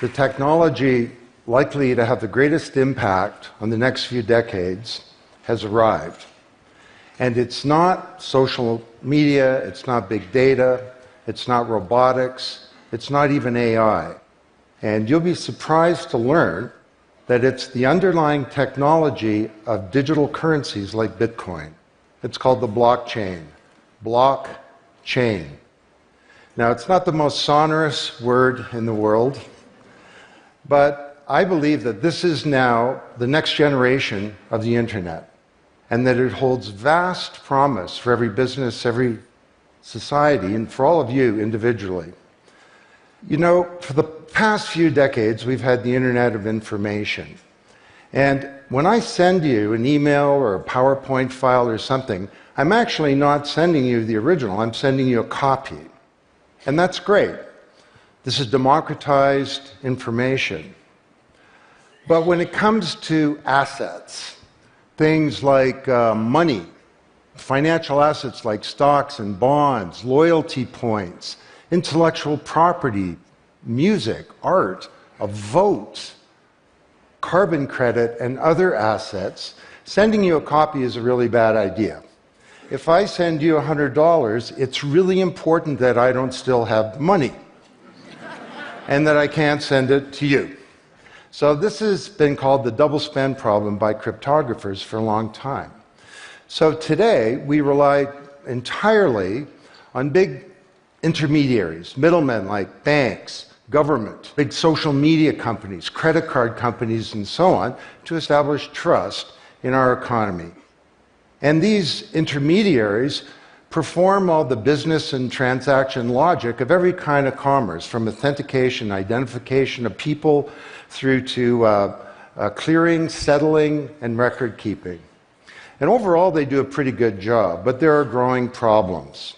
The technology likely to have the greatest impact on the next few decades has arrived. And it's not social media, it's not big data, it's not robotics, it's not even AI. And you'll be surprised to learn that it's the underlying technology of digital currencies like Bitcoin. It's called the blockchain. Blockchain. Now, it's not the most sonorous word in the world, but I believe that this is now the next generation of the internet, and that it holds vast promise for every business, every society, and for all of you individually. You know, for the past few decades, we've had the Internet of Information. And when I send you an email or a PowerPoint file or something, I'm actually not sending you the original, I'm sending you a copy. And that's great. This is democratized information. But when it comes to assets, things like money, financial assets like stocks and bonds, loyalty points, intellectual property, music, art, a vote, carbon credit, and other assets, sending you a copy is a really bad idea. If I send you $100, it's really important that I don't still have money and that I can't send it to you. So this has been called the double spend problem by cryptographers for a long time. So today, we rely entirely on big intermediaries, middlemen like banks, government, big social media companies, credit card companies, and so on, to establish trust in our economy. And these intermediaries perform all the business and transaction logic of every kind of commerce, from authentication, identification of people, through to clearing, settling, and record keeping. And overall, they do a pretty good job, but there are growing problems.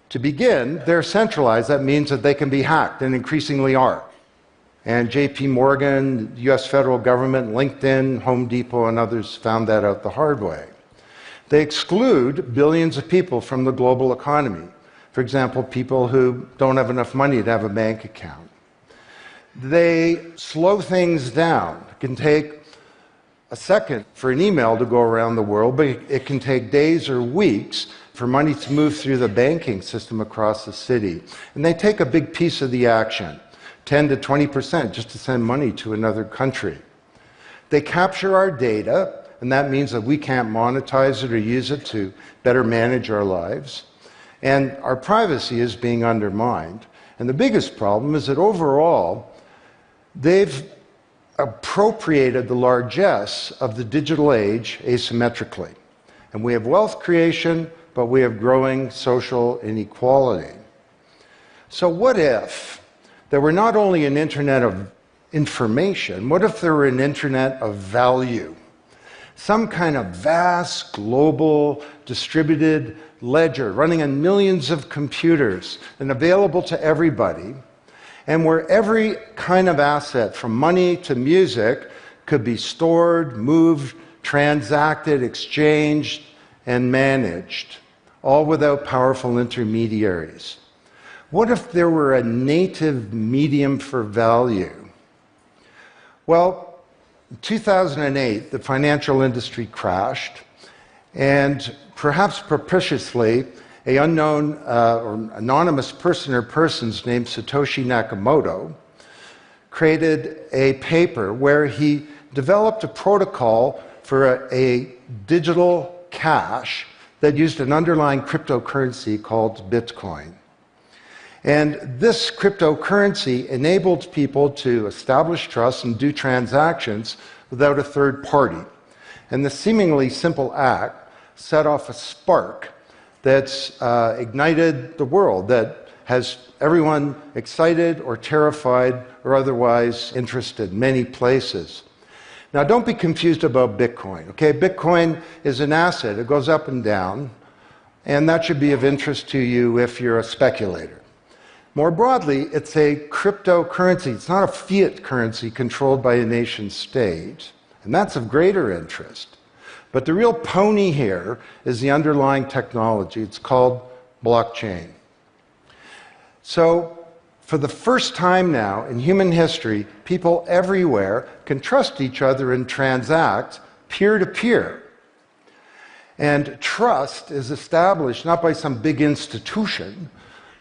To begin, they're centralized. That means that they can be hacked, and increasingly are. And JP Morgan, the US federal government, LinkedIn, Home Depot, and others found that out the hard way. They exclude billions of people from the global economy. For example, people who don't have enough money to have a bank account. They slow things down. It can take a second for an email to go around the world, but it can take days or weeks for money to move through the banking system across the city. And they take a big piece of the action, 10 to 20%, just to send money to another country. They capture our data, and that means that we can't monetize it or use it to better manage our lives. And our privacy is being undermined. And the biggest problem is that overall, they've appropriated the largesse of the digital age asymmetrically. And we have wealth creation, but we have growing social inequality. So what if there were not only an internet of information, what if there were an internet of value? Some kind of vast, global, distributed ledger running on millions of computers and available to everybody, and where every kind of asset, from money to music, could be stored, moved, transacted, exchanged, and managed, all without powerful intermediaries. What if there were a native medium for value? Well, in 2008, the financial industry crashed, and perhaps propitiously, an unknown or anonymous person or persons named Satoshi Nakamoto created a paper where he developed a protocol for a digital cash that used an underlying cryptocurrency called Bitcoin. And this cryptocurrency enabled people to establish trust and do transactions without a third party. And the seemingly simple act set off a spark that's ignited the world, that has everyone excited or terrified or otherwise interested in many places. Now, don't be confused about Bitcoin, okay? Bitcoin is an asset. It goes up and down, and that should be of interest to you if you're a speculator. More broadly, it's a cryptocurrency. It's not a fiat currency controlled by a nation state, And that's of greater interest. But the real pony here is the underlying technology. It's called blockchain. So, for the first time now in human history, people everywhere can trust each other and transact peer-to-peer. And trust is established not by some big institution,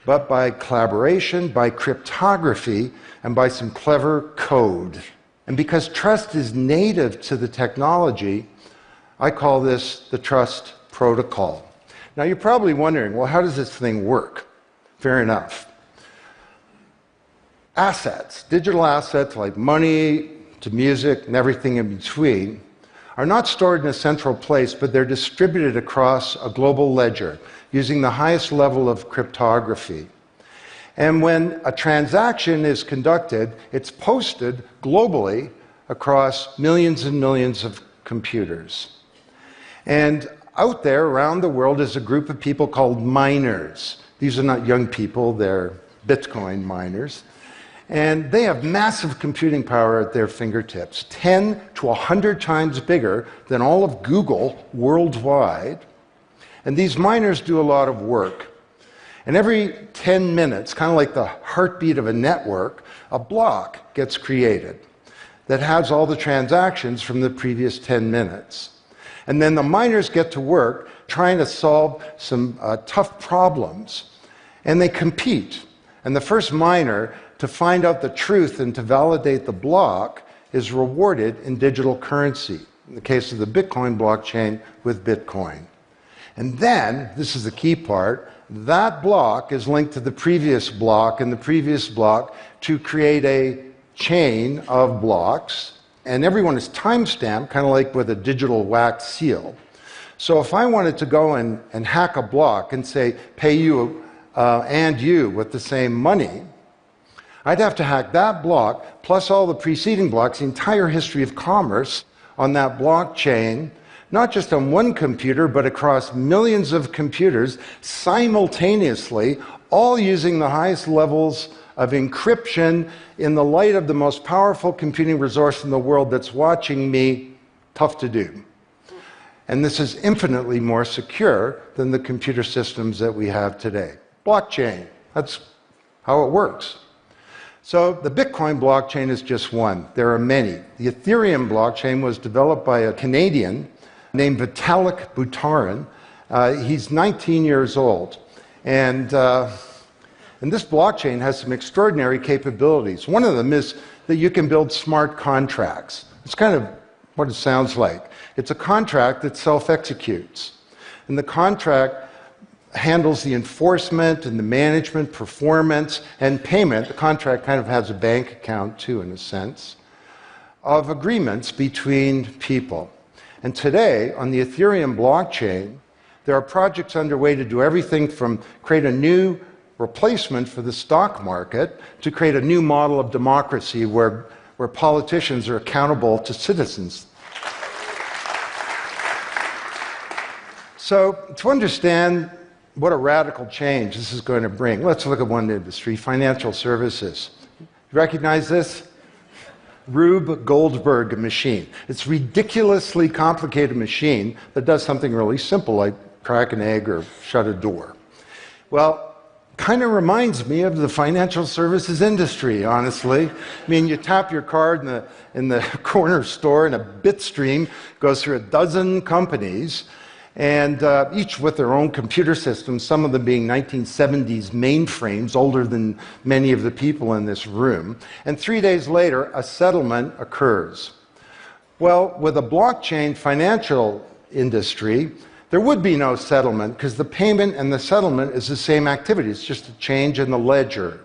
but by collaboration, by cryptography, and by some clever code. And because trust is native to the technology, I call this the trust protocol. Now you're probably wondering, well, how does this thing work? Fair enough. Assets, digital assets like money to music and everything in between, are not stored in a central place, but they're distributed across a global ledger using the highest level of cryptography. And when a transaction is conducted, it's posted globally across millions and millions of computers. And out there around the world is a group of people called miners. These are not young people, they're Bitcoin miners. And they have massive computing power at their fingertips, 10 to 100 times bigger than all of Google worldwide. And these miners do a lot of work. And every 10 minutes, kind of like the heartbeat of a network, a block gets created that has all the transactions from the previous 10 minutes. And then the miners get to work trying to solve some tough problems. And they compete. And the first miner to find out the truth and to validate the block is rewarded in digital currency, in the case of the Bitcoin blockchain with Bitcoin. And then, this is the key part, that block is linked to the previous block and the previous block to create a chain of blocks, and everyone is time-stamped, kind of like with a digital wax seal. So if I wanted to go and hack a block and say, pay you and you with the same money, I'd have to hack that block, plus all the preceding blocks, the entire history of commerce on that blockchain, not just on one computer, but across millions of computers simultaneously, all using the highest levels of encryption in the light of the most powerful computing resource in the world that's watching me. Tough to do. And this is infinitely more secure than the computer systems that we have today. Blockchain, that's how it works. So the Bitcoin blockchain is just one. There are many. The Ethereum blockchain was developed by a Canadian named Vitalik Buterin. He's 19 years old. And this blockchain has some extraordinary capabilities. One of them is that you can build smart contracts. It's kind of what it sounds like. It's a contract that self-executes. And the contract handles the enforcement and the management, performance, and payment. The contract kind of has a bank account, too, in a sense, of agreements between people. And today, on the Ethereum blockchain, there are projects underway to do everything from create a new replacement for the stock market to create a new model of democracy where politicians are accountable to citizens. So, to understand what a radical change this is going to bring, let's look at one industry, financial services. You recognize this? Rube Goldberg machine. It's a ridiculously complicated machine that does something really simple, like crack an egg or shut a door. Well, kind of reminds me of the financial services industry, honestly. I mean, you tap your card in the corner store, and a bit stream goes through a dozen companies, and each with their own computer systems, some of them being 1970s mainframes, older than many of the people in this room. And 3 days later, a settlement occurs. Well, with a blockchain financial industry, there would be no settlement because the payment and the settlement is the same activity. It's just a change in the ledger.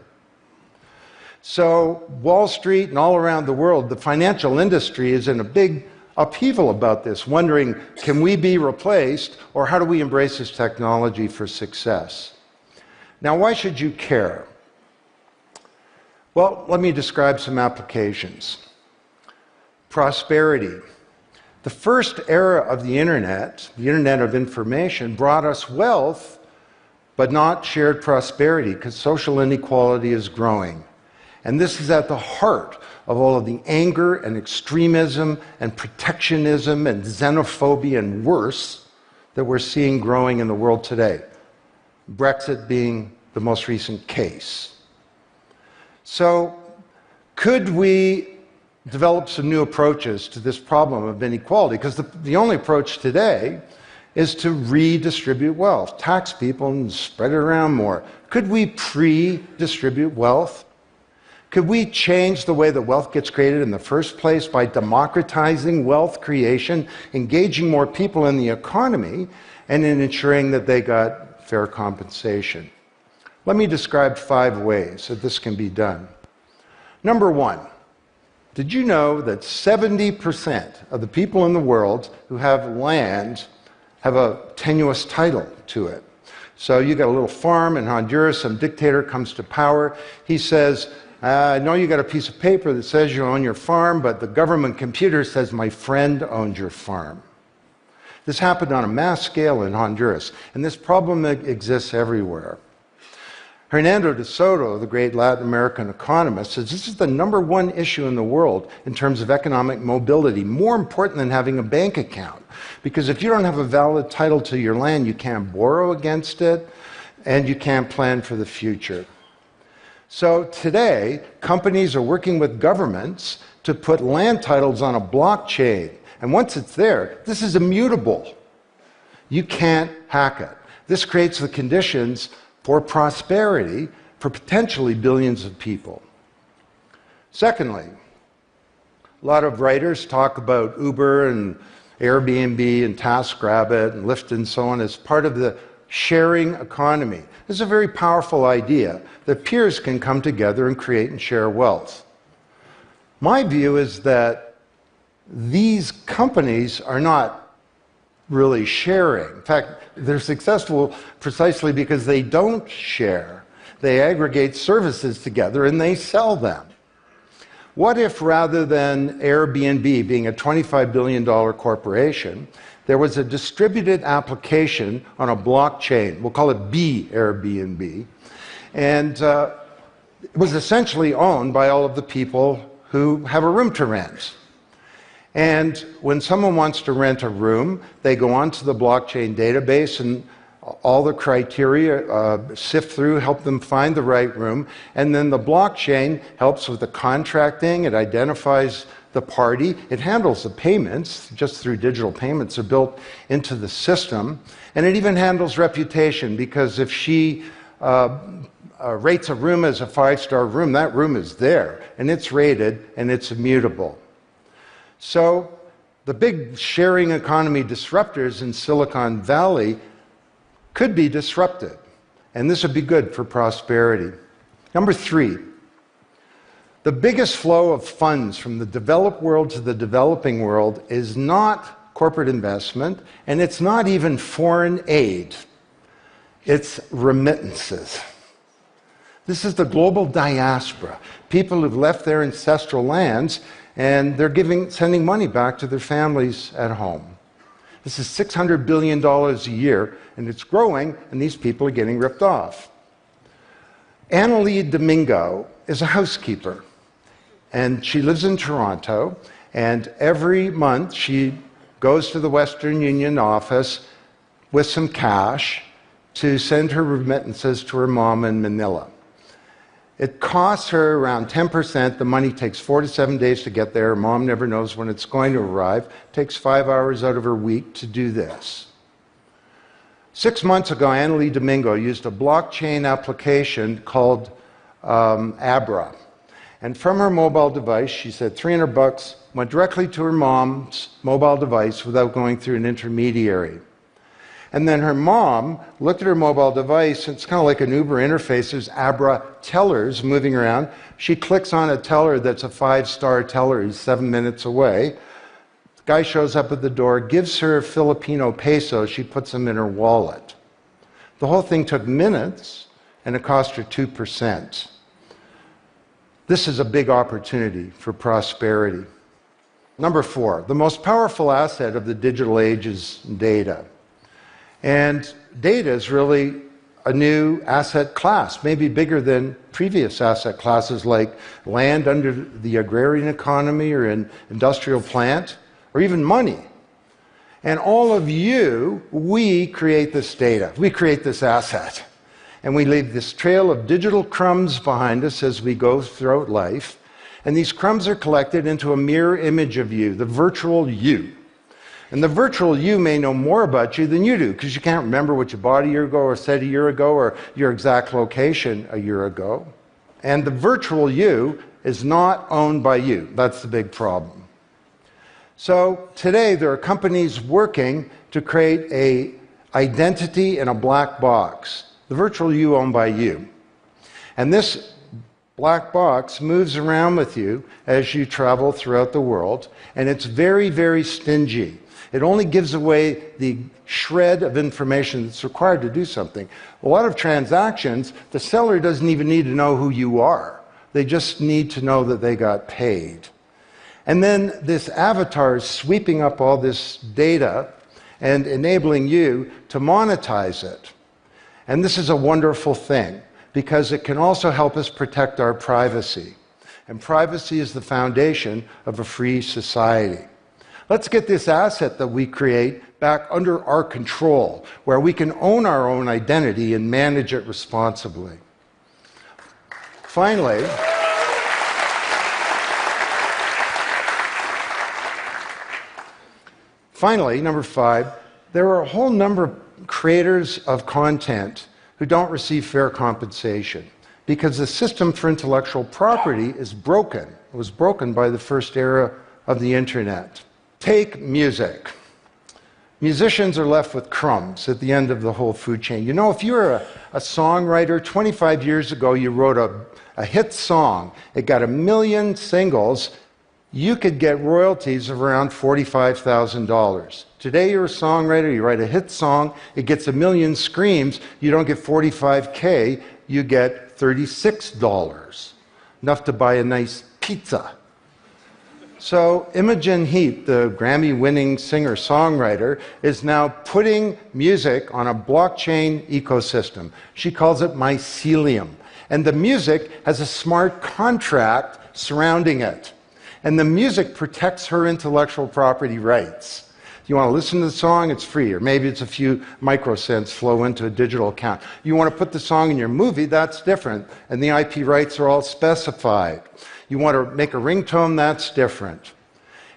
So Wall Street and all around the world, the financial industry is in a big upheaval about this, wondering, can we be replaced, or how do we embrace this technology for success? Now, why should you care? Well, let me describe some applications. Prosperity. The first era of the Internet of information, brought us wealth, but not shared prosperity, because social inequality is growing. And this is at the heart of all of the anger and extremism and protectionism and xenophobia and worse that we're seeing growing in the world today. Brexit being the most recent case. So, could we develop some new approaches to this problem of inequality? Because the only approach today is to redistribute wealth, tax people and spread it around more. Could we pre-distribute wealth? Could we change the way that wealth gets created in the first place by democratizing wealth creation, engaging more people in the economy, and in ensuring that they got fair compensation? Let me describe 5 ways that this can be done. Number 1, did you know that 70% of the people in the world who have land have a tenuous title to it? So you got a little farm in Honduras, some dictator comes to power, he says, I know you got a piece of paper that says you own your farm, but the government computer says my friend owns your farm. This happened on a mass scale in Honduras, and this problem exists everywhere. Hernando de Soto, the great Latin American economist, says this is the #1 issue in the world in terms of economic mobility, more important than having a bank account. Because if you don't have a valid title to your land, you can't borrow against it, and you can't plan for the future. So today, companies are working with governments to put land titles on a blockchain. And once it's there, this is immutable. You can't hack it. This creates the conditions for prosperity for potentially billions of people. Secondly, a lot of writers talk about Uber and Airbnb and TaskRabbit and Lyft and so on as part of the sharing economy. This is a very powerful idea that peers can come together and create and share wealth. My view is that these companies are not really sharing. In fact, they're successful precisely because they don't share. They aggregate services together and they sell them. What if rather than Airbnb being a $25 billion corporation, there was a distributed application on a blockchain, we'll call it B Airbnb, and it was essentially owned by all of the people who have a room to rent. And when someone wants to rent a room, they go onto the blockchain database and all the criteria sift through, help them find the right room, and then the blockchain helps with the contracting, it identifies the party, it handles the payments, just through digital payments are built into the system, and it even handles reputation, because if she rates a room as a 5-star room, that room is there, and it's rated, and it's immutable. So the big sharing economy disruptors in Silicon Valley could be disrupted, and this would be good for prosperity. Number 3, the biggest flow of funds from the developed world to the developing world is not corporate investment, and it's not even foreign aid. It's remittances. This is the global diaspora, people who've left their ancestral lands and they're sending money back to their families at home. This is $600 billion a year, and it's growing, and these people are getting ripped off. Annalie Domingo is a housekeeper, and she lives in Toronto, and every month she goes to the Western Union office with some cash to send her remittances to her mom in Manila. It costs her around 10%. The money takes 4 to 7 days to get there. Mom never knows when it's going to arrive. It takes 5 hours out of her week to do this. 6 months ago, Annalie Domingo used a blockchain application called Abra. And from her mobile device, she said $300 went directly to her mom's mobile device without going through an intermediary. And then her mom looked at her mobile device, and it's kind of like an Uber interface. There's Abra tellers moving around. She clicks on a teller that's a 5-star teller. He's 7 minutes away. The guy shows up at the door, gives her Filipino pesos. She puts them in her wallet. The whole thing took minutes, and it cost her 2%. This is a big opportunity for prosperity. Number 4, the most powerful asset of the digital age is data. And data is really a new asset class, maybe bigger than previous asset classes like land under the agrarian economy or an industrial plant, or even money. And all of you, we create this data. We create this asset. And we leave this trail of digital crumbs behind us as we go throughout life. And these crumbs are collected into a mirror image of you, the virtual you. And the virtual you may know more about you than you do, because you can't remember what you bought a year ago or said a year ago or your exact location a year ago. And the virtual you is not owned by you. That's the big problem. So today there are companies working to create an identity in a black box, the virtual you owned by you. And this black box moves around with you as you travel throughout the world, and it's very, very stingy. It only gives away the shred of information that's required to do something. A lot of transactions, the seller doesn't even need to know who you are. They just need to know that they got paid. And then this avatar is sweeping up all this data and enabling you to monetize it. And this is a wonderful thing, because it can also help us protect our privacy. And privacy is the foundation of a free society. Let's get this asset that we create back under our control, where we can own our own identity and manage it responsibly. Finally, number 5, there are a whole number of creators of content who don't receive fair compensation because the system for intellectual property is broken. It was broken by the first era of the internet. Take music. Musicians are left with crumbs at the end of the whole food chain. You know, if you're a songwriter, 25 years ago you wrote a hit song, it got 1 million singles, you could get royalties of around $45,000. Today you're a songwriter, you write a hit song, it gets 1 million streams, you don't get $45K, you get $36. Enough to buy a nice pizza. So Imogen Heap, the Grammy-winning singer-songwriter, is now putting music on a blockchain ecosystem. She calls it mycelium. And the music has a smart contract surrounding it. And the music protects her intellectual property rights. You want to listen to the song, it's free, or maybe it's a few microcents flow into a digital account. You want to put the song in your movie, that's different, and the IP rights are all specified. You want to make a ringtone, that's different.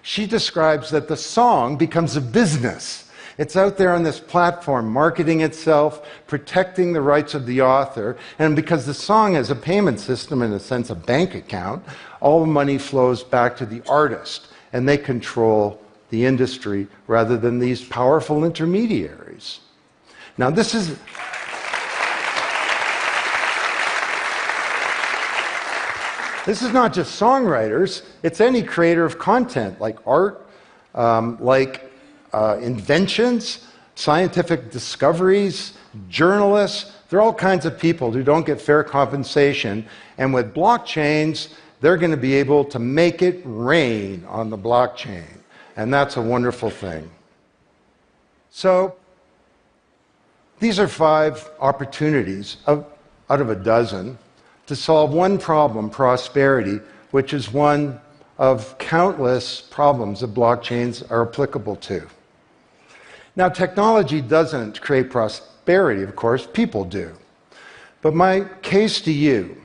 She describes that the song becomes a business. It's out there on this platform, marketing itself, protecting the rights of the author, and because the song has a payment system, in a sense a bank account, all the money flows back to the artist, and they control the industry rather than these powerful intermediaries. Now this is not just songwriters, it's any creator of content, like art, inventions, scientific discoveries, journalists. There are all kinds of people who don't get fair compensation, and with blockchains, they're going to be able to make it rain on the blockchain. And that's a wonderful thing. So, these are 5 opportunities out of a dozen to solve one problem, prosperity, which is one of countless problems that blockchains are applicable to. Now, technology doesn't create prosperity, of course, people do. But my case to you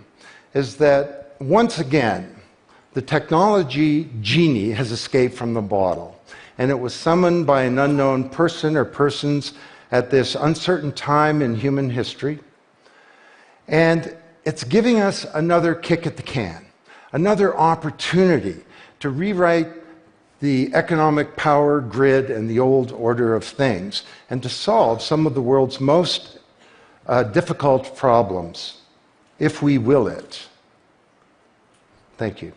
is that, once again, the technology genie has escaped from the bottle, and it was summoned by an unknown person or persons at this uncertain time in human history. And it's giving us another kick at the can, another opportunity to rewrite the economic power grid and the old order of things, and to solve some of the world's most difficult problems, if we will it. Thank you.